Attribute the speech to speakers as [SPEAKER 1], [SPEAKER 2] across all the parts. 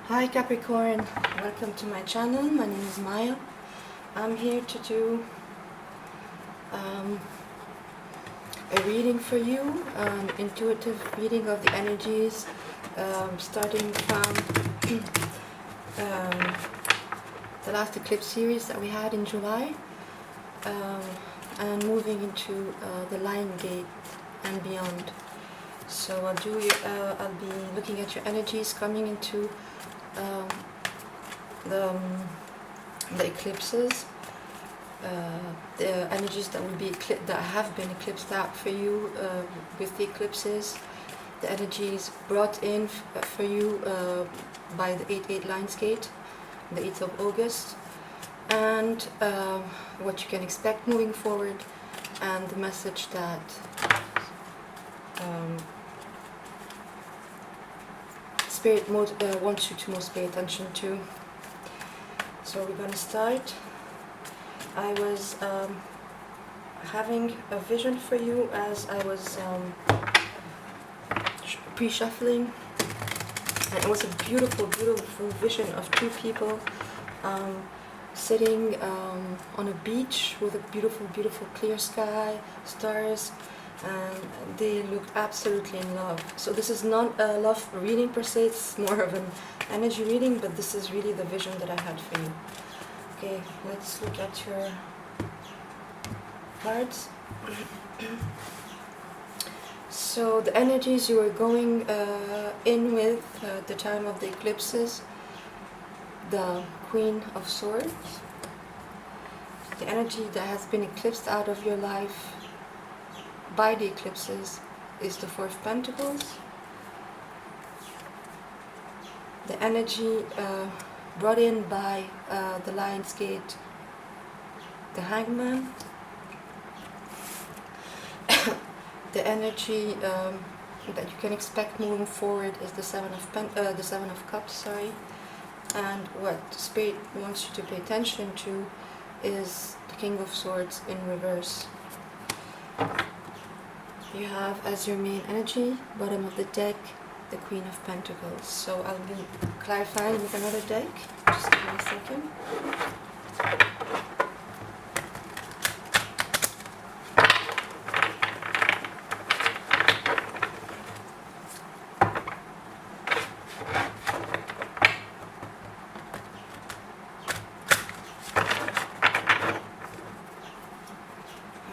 [SPEAKER 1] Hi Capricorn, welcome to my channel. My name is Maya. I'm here to do a reading for you, intuitive reading of the energies, starting from the last eclipse series that we had in July, and moving into the Lion Gate and beyond. So I'll be looking at your energies coming into the eclipses, the energies that will be that have been eclipsed out for you with the eclipses, the energies brought in for you by the 8/8 Lions Gate, the 8th of August, and what you can expect moving forward, and the message that Spirit wants you to most pay attention to. So we're going to start. I was having a vision for you as I was pre-shuffling, and it was a beautiful, beautiful vision of two people sitting on a beach with a beautiful, beautiful clear sky, stars, and they looked absolutely in love. So this is not a love reading per se, it's more of an energy reading, but this is really the vision that I had for you. Okay, let's look at your cards. So the energies you are going in with the time of the eclipses, the Queen of Swords, the energy that has been eclipsed out of your life by the eclipses is the Four of Pentacles. The energy brought in by the Lion's Gate, the Hangman. The energy that you can expect moving forward is the Seven of Cups. Sorry, and what Spirit wants you to pay attention to is the King of Swords in reverse. You have as your main energy, bottom of the deck, the Queen of Pentacles. So I'll be clarifying with another deck. Just give me a second.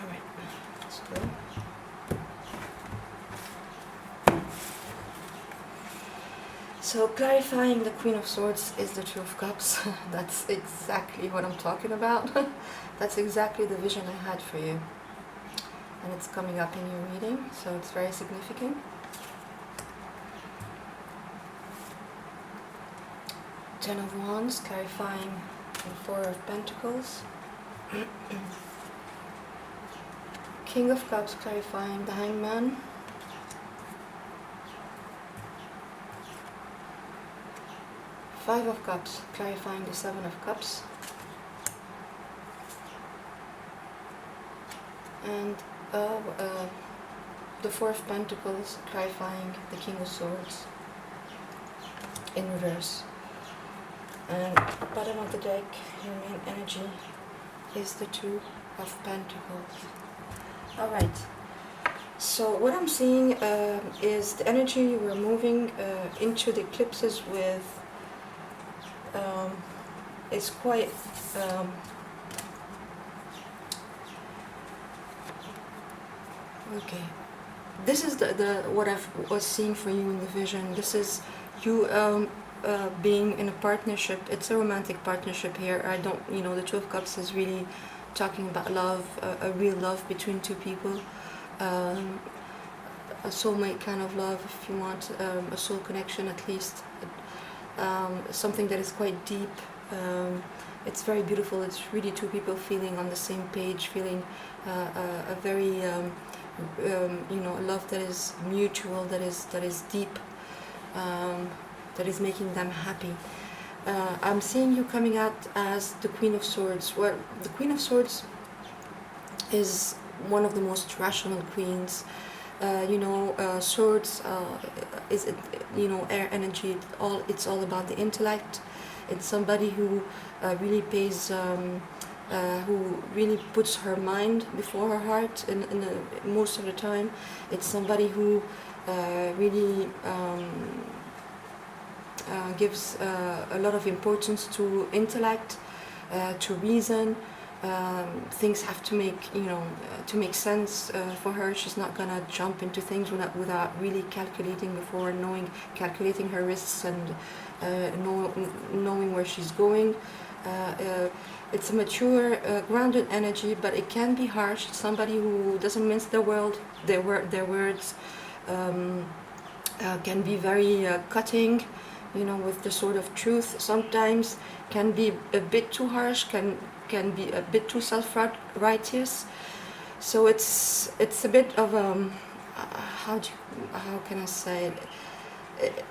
[SPEAKER 1] Alright, let's go. So clarifying the Queen of Swords is the Two of Cups. That's exactly what I'm talking about. That's exactly the vision I had for you. And it's coming up in your reading, so it's very significant. Ten of Wands, clarifying the Four of Pentacles. King of Cups, clarifying the Hangman. Five of Cups, clarifying the Seven of Cups. And the Four of Pentacles, clarifying the King of Swords in reverse. And bottom of the deck, your main energy is the Two of Pentacles. Alright, so what I'm seeing is the energy you were moving into the eclipses with is quite okay. This is the what I was seeing for you in the vision. This is you being in a partnership. It's a romantic partnership here. I don't, the Two of Cups is really talking about love, a real love between two people, a soulmate kind of love, if you want, a soul connection at least. Something that is quite deep. It's very beautiful. It's really two people feeling on the same page, feeling a very a love that is mutual, that is deep, that is making them happy. I'm seeing you coming out as the Queen of Swords. Well, the Queen of Swords is one of the most rational queens. Swords is it, air energy. It's all about the intellect. It's somebody who really who really puts her mind before her heart most of the time. It's somebody who really gives a lot of importance to intellect, to reason. Things have to make sense for her. She's not gonna jump into things without really calculating before, calculating her risks and knowing where she's going. It's a mature, grounded energy, but it can be harsh. It's somebody who doesn't mince their words. Can be very cutting, with the sword of truth. Sometimes can be a bit too harsh, can be a bit too self-righteous. So it's a bit of how can I say it?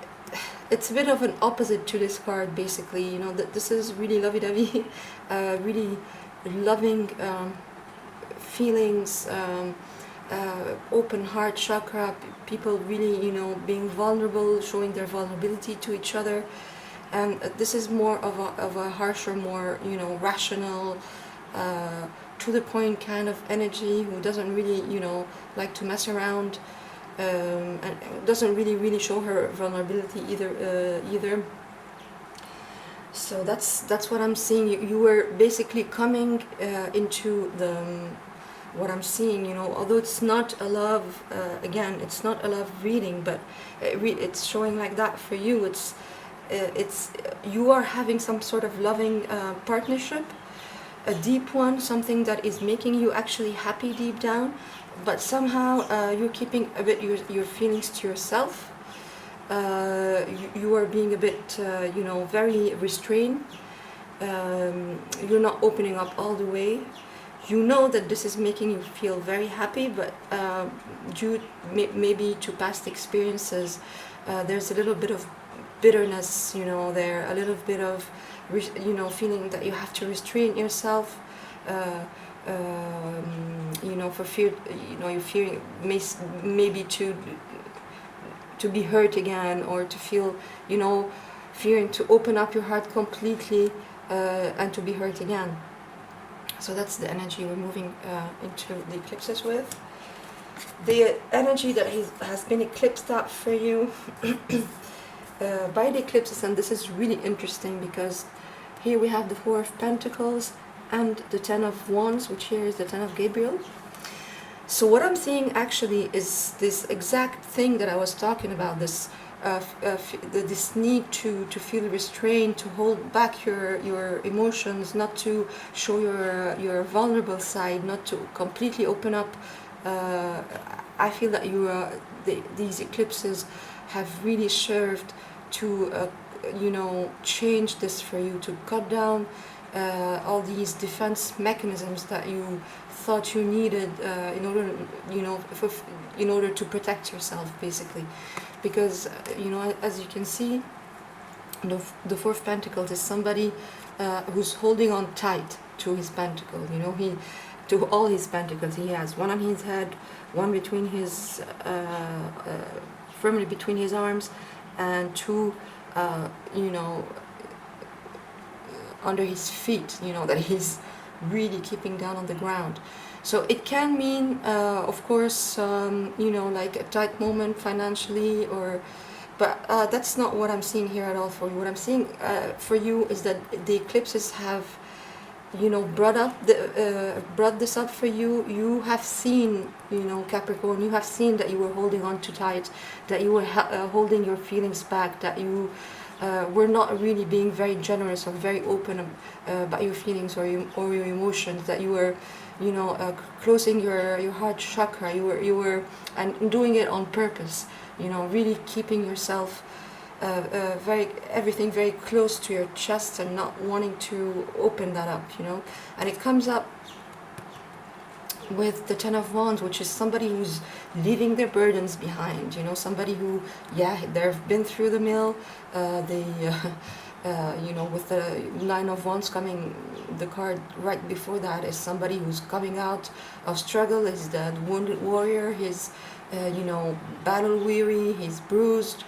[SPEAKER 1] It's a bit of an opposite to this card, basically. That this is really lovey-dovey, really loving feelings, open heart chakra, people really, being vulnerable, showing their vulnerability to each other. And this is more of a harsher, more, rational, to the point kind of energy, who doesn't really, like to mess around, and doesn't really show her vulnerability either. So that's what I'm seeing. You were basically coming into the what I'm seeing, although it's not a love, again, it's not a love reading, but it's showing like that for you. It's you are having some sort of loving partnership, a deep one, something that is making you actually happy deep down, but somehow you're keeping a bit your feelings to yourself. You are being a bit, very restrained. You're not opening up all the way. You know that this is making you feel very happy, but due maybe to past experiences, there's a little bit of bitterness, there, a little bit of, feeling that you have to restrain yourself, for fear, you're fearing maybe to be hurt again, or to feel, fearing to open up your heart completely and to be hurt again. So that's the energy we're moving into the eclipses with. The energy that has been eclipsed out for you by the eclipses, and this is really interesting because here we have the Four of Pentacles and the Ten of Wands, which here is the Ten of Gabriel. So what I'm seeing actually is this exact thing that I was talking about, this this need to feel restrained, to hold back your emotions, not to show your vulnerable side, not to completely open up. I feel that these eclipses have really served to change this for you, to cut down all these defense mechanisms that you thought you needed in order to protect yourself, basically. Because as you can see, the Four of Pentacles is somebody who's holding on tight to his pentacle. To all his pentacles. He has one on his head, one between his firmly between his arms, and two under his feet, that he's really keeping down on the ground. So it can mean, of course, like a tight moment financially, but that's not what I'm seeing here at all for you. What I'm seeing for you is that the eclipses have, brought this up for you. You have seen, Capricorn, you have seen that you were holding on too tight, that you were holding your feelings back, that you were not really being very generous or very open about your feelings or your emotions, that you were closing your heart chakra, you were and doing it on purpose, really keeping yourself everything very close to your chest and not wanting to open that up, and it comes up with the Ten of Wands, which is somebody who's leaving their burdens behind, somebody who, they've been through the mill, with the Nine of Wands coming, the card right before that is somebody who's coming out of struggle, is the wounded warrior, he's battle weary, he's bruised,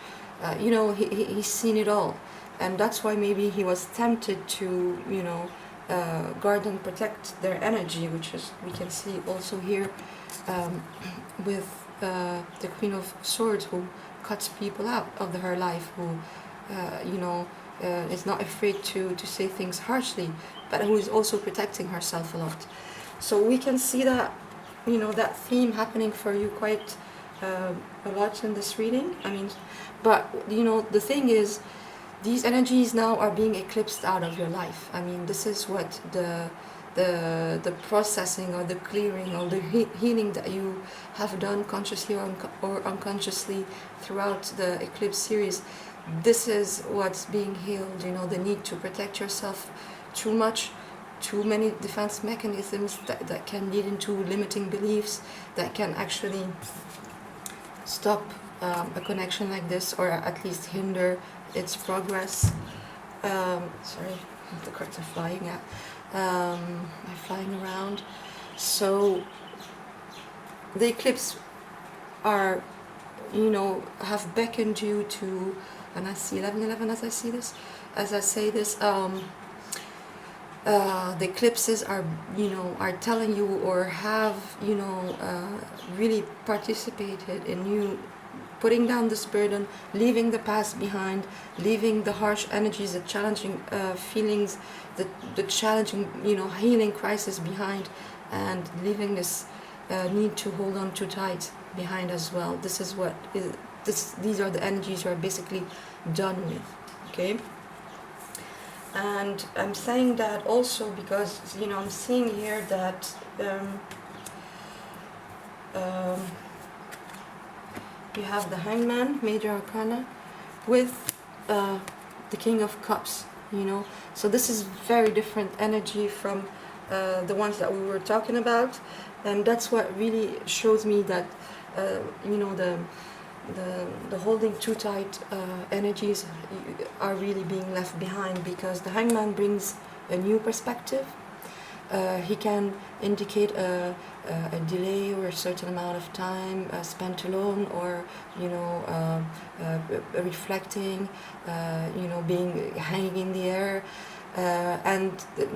[SPEAKER 1] he's seen it all. And that's why maybe he was tempted to, guard and protect their energy, which is, we can see also here with the Queen of Swords, who cuts people out of her life, who, is not afraid to say things harshly, but who is also protecting herself a lot. So we can see that, that theme happening for you quite a lot in this reading. But the thing is, these energies now are being eclipsed out of your life. This is what the processing or the clearing or the healing that you have done consciously or unconsciously throughout the eclipse series. This is what's being healed. The need to protect yourself too much, too many defense mechanisms that can lead into limiting beliefs that can actually stop a connection like this, or at least hinder its progress. Sorry, the cards are flying out. Are flying around. So the eclipse are, have beckoned you to, and I see 11:11 as I see this, as I say this. The eclipses are, are telling you, or have, really participated in you putting down this burden, leaving the past behind, leaving the harsh energies, the challenging feelings, the challenging, healing crisis behind, and leaving this need to hold on too tight behind as well. This is what these are the energies you are basically done with. Okay. And I'm saying that also because, I'm seeing here that you have the Hangman, Major Arcana, with the King of Cups, So this is very different energy from the ones that we were talking about. And that's what really shows me that, the holding too tight energies are really being left behind, because the Hangman brings a new perspective. He can indicate a delay or a certain amount of time spent alone, or reflecting, being hanging in the air, and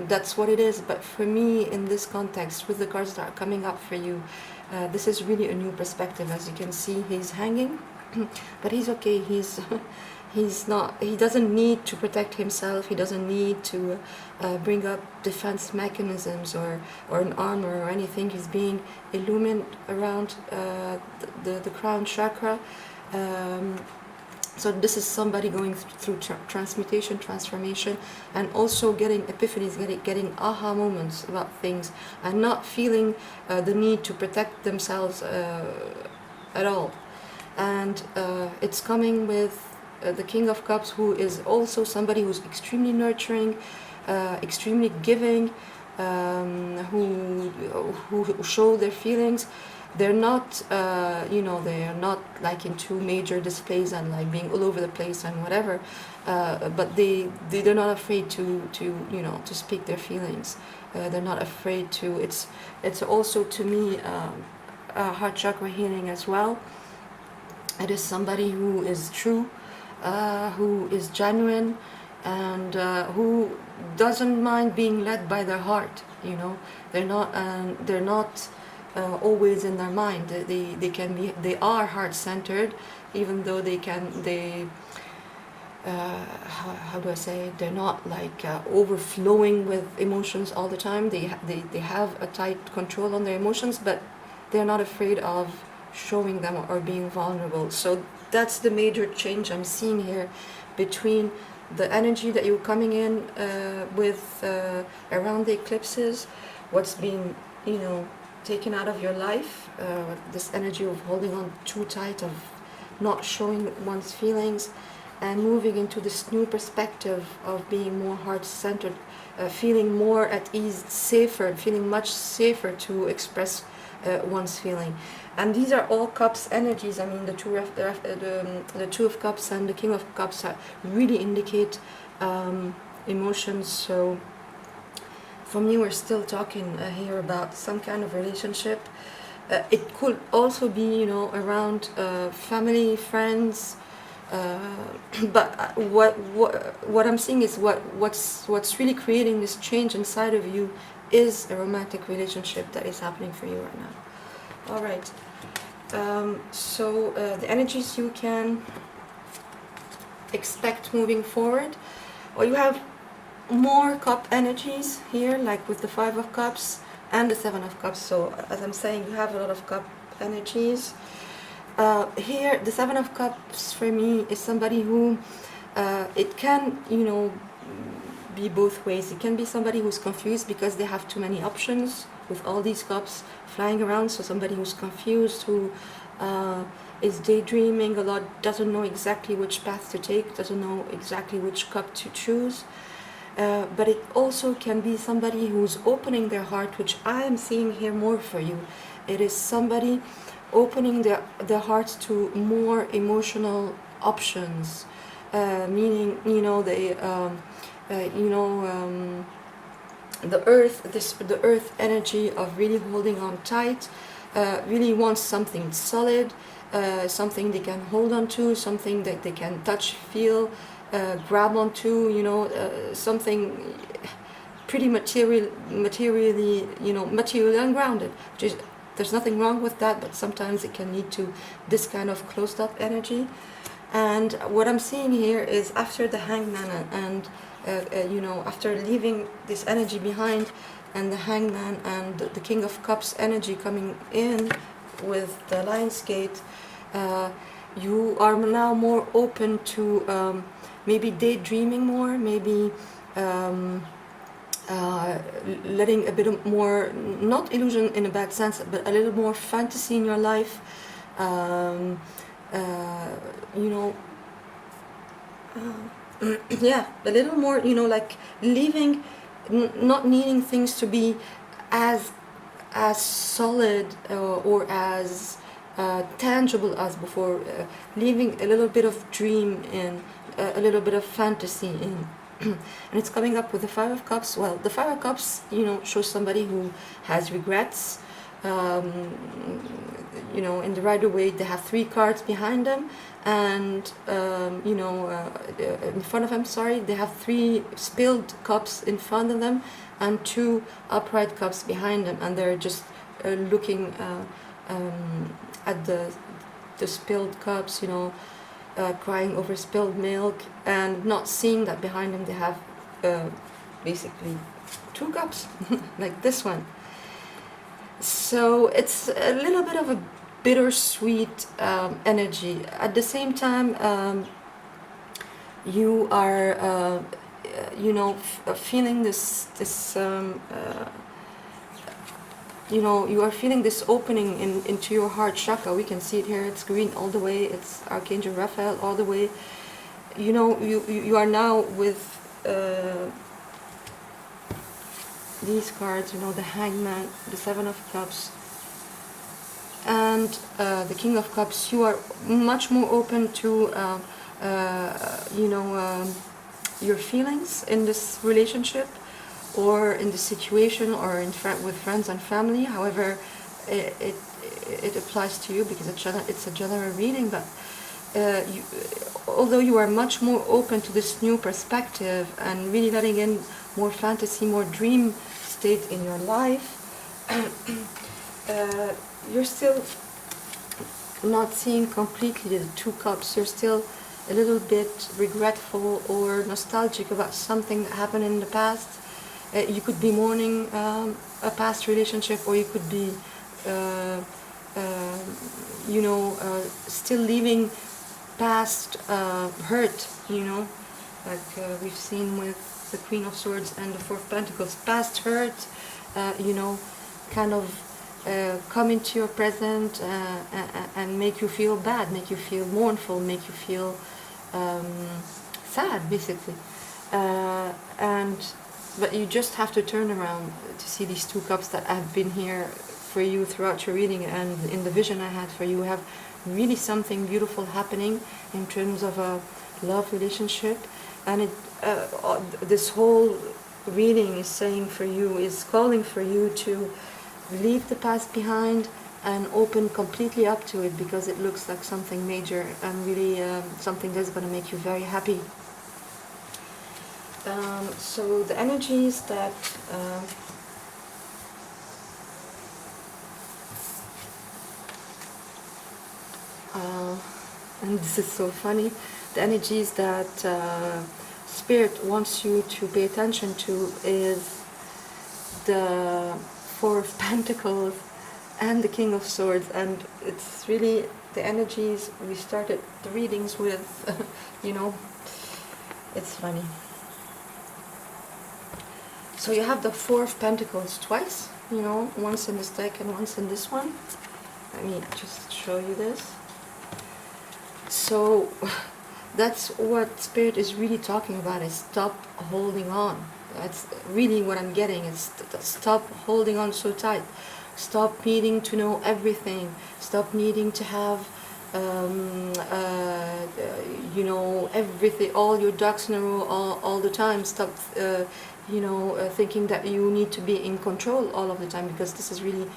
[SPEAKER 1] that's what it is. But for me, in this context, with the cards that are coming up for you, this is really a new perspective. As you can see, he's hanging, but he's okay. He doesn't need to protect himself. He doesn't need to bring up defense mechanisms or an armor or anything. He's being illumined around the crown chakra. So this is somebody going through transmutation, transformation, and also getting epiphanies, getting aha moments about things, and not feeling the need to protect themselves at all. And it's coming with the King of Cups, who is also somebody who's extremely nurturing, extremely giving, who show their feelings. They're not, they are not like into major displays and like being all over the place and whatever, but they're not afraid to speak their feelings. They're not afraid to. It's also, to me, heart chakra healing as well. It is somebody who is true, who is genuine, and who doesn't mind being led by their heart. They're not always in their mind. They are heart-centered, even though how do I say, they're not like overflowing with emotions all the time. They have a tight control on their emotions, but they're not afraid of showing them or being vulnerable. So that's the major change I'm seeing here between the energy that you're coming in with around the eclipses, what's being taken out of your life, this energy of holding on too tight, of not showing one's feelings, and moving into this new perspective of being more heart-centered, feeling more at ease, safer, feeling much safer to express one's feeling. And these are all cups energies. The Two of Cups and the King of Cups really indicate emotions. So for me, we're still talking here about some kind of relationship, It could also be, around family, friends. But what I'm seeing is what's really creating this change inside of you is a romantic relationship that is happening for you right now. All right. So the energies you can expect moving forward. Well, you have more cup energies here, like with the 5 of Cups and the 7 of Cups. So as I'm saying, you have a lot of cup energies. Here, the 7 of Cups for me is somebody who, it can, be both ways. It can be somebody who's confused because they have too many options with all these cups flying around. So somebody who's confused, who is daydreaming a lot, doesn't know exactly which path to take, doesn't know exactly which cup to choose. But it also can be somebody who's opening their heart, which I am seeing here more for you. It is somebody opening their hearts to more emotional options, meaning, the earth energy of really holding on tight, really wants something solid, something they can hold on to, something that they can touch, feel, grab onto, something pretty materially, material and grounded. There's nothing wrong with that, but sometimes it can lead to this kind of closed up energy. And what I'm seeing here is after the Hangman and after leaving this energy behind, and the Hangman and the King of Cups energy coming in with the Lion's Gate, you are now more open to maybe daydreaming more, maybe letting a bit more, not illusion in a bad sense, but a little more fantasy in your life. Yeah, a little more, like leaving, not needing things to be as solid or as tangible as before, leaving a little bit of dream in, a little bit of fantasy in. And it's coming up with the 5 of Cups. Well, the 5 of Cups, shows somebody who has regrets. In the Rider-Waite, they have 3 cards behind them, and in front of them. Sorry, they have 3 spilled cups in front of them, and 2 upright cups behind them, and they're just looking at the spilled cups, crying over spilled milk, and not seeing that behind them they have basically 2 cups, like this one. So it's a little bit of a bittersweet energy. At the same time, you are, feeling this you are feeling this opening into your heart chakra. We can see it here. It's green all the way. It's Archangel Raphael all the way. You are now with these cards, the Hangman, the 7 of Cups, and the King of Cups. You are much more open to your feelings in this relationship, or in the situation, or with friends and family. However it applies to you, because it's a general reading. But although you are much more open to this new perspective and really letting in more fantasy, more dream state in your life, you're still not seeing completely the 2 cups. You're still a little bit regretful or nostalgic about something that happened in the past. You could be mourning a past relationship, or you could be still leaving past hurt, like we've seen with the Queen of Swords and the 4 of Pentacles. Past hurt, kind of come into your present and make you feel bad, make you feel mournful, make you feel sad, basically. But you just have to turn around to see these 2 cups that have been here for you throughout your reading, and in the vision I had for you. Have really something beautiful happening in terms of a love relationship, and this whole reading is saying for you, is calling for you to leave the past behind and open completely up to it, because it looks like something major and really something that's going to make you very happy. So the energies that and this is so funny, the energies that Spirit wants you to pay attention to is the Four of Pentacles and the King of Swords. And it's really the energies we started the readings with. You know, it's funny. So you have the Four of Pentacles twice, you know, once in this deck and once in this one. Let me just show you this. So that's what Spirit is really talking about, is stop holding on. That's really what I'm getting, is stop holding on so tight. Stop needing to know everything. Stop needing to have you know, everything, all your ducks in a row all the time. Stop you know, thinking that you need to be in control all of the time, because this is really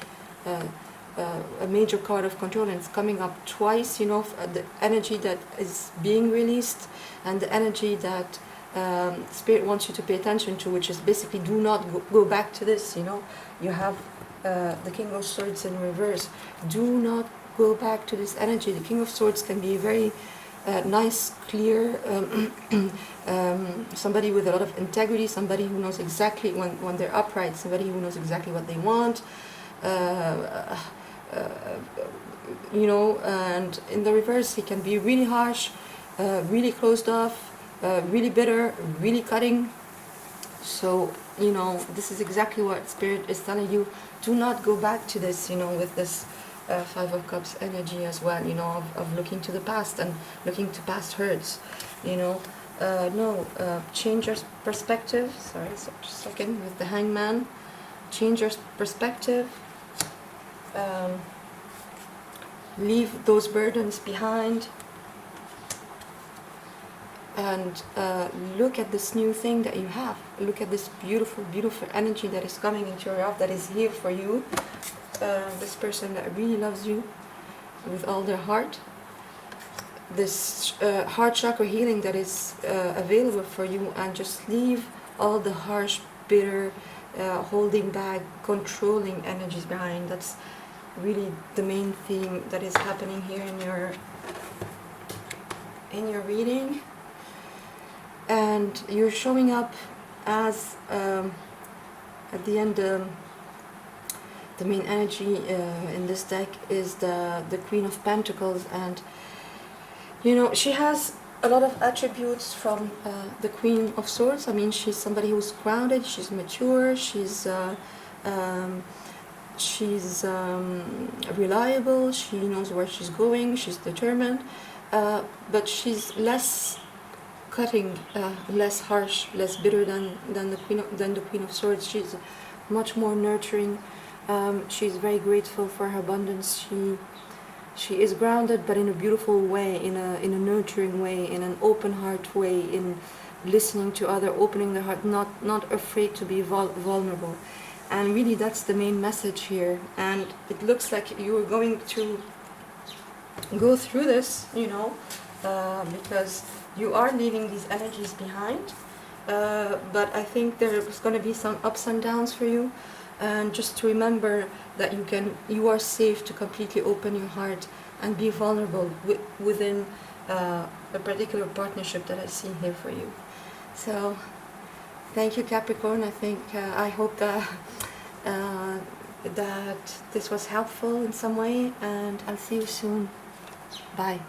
[SPEAKER 1] a major card of control, and it's coming up twice, you know, the energy that is being released and the energy that Spirit wants you to pay attention to, which is basically do not go back to this, you know. You have the King of Swords in reverse. Do not go back to this energy. The King of Swords can be very nice, clear, somebody with a lot of integrity, somebody who knows exactly when they're upright, somebody who knows exactly what they want. You know, and in the reverse he can be really harsh, really closed off, really bitter, really cutting. So, you know, this is exactly what Spirit is telling you. Do not go back to this, you know, with this Five of Cups energy as well, you know, of looking to the past and looking to past hurts, you know. No, change your perspective. Sorry, just a second, with the Hangman. Change your perspective. Leave those burdens behind, and look at this new thing that you have. Look at this beautiful, beautiful energy that is coming into your life, that is here for you. This person that really loves you with all their heart. This heart chakra healing that is available for you, and just leave all the harsh, bitter, holding back, controlling energies behind. That's really the main theme that is happening here in your reading. And you're showing up as at the end the main energy in this deck is the Queen of Pentacles. And you know, she has a lot of attributes from the Queen of Swords. I mean, she's somebody who's grounded, she's mature, she's reliable, she knows where she's going, she's determined, but she's less cutting, less harsh, less bitter than the Queen of Swords. She's much more nurturing. She's very grateful for her abundance. She is grounded, but in a beautiful way, in a nurturing way, in an open heart way, in listening to others, opening their heart, not afraid to be vulnerable. And really, that's the main message here. And it looks like you are going to go through this, you know, because you are leaving these energies behind. But I think there's going to be some ups and downs for you. And just to remember that you are safe to completely open your heart and be vulnerable within a particular partnership that I see here for you. So, thank you, Capricorn. I think I hope that this was helpful in some way, and I'll see you soon. Bye.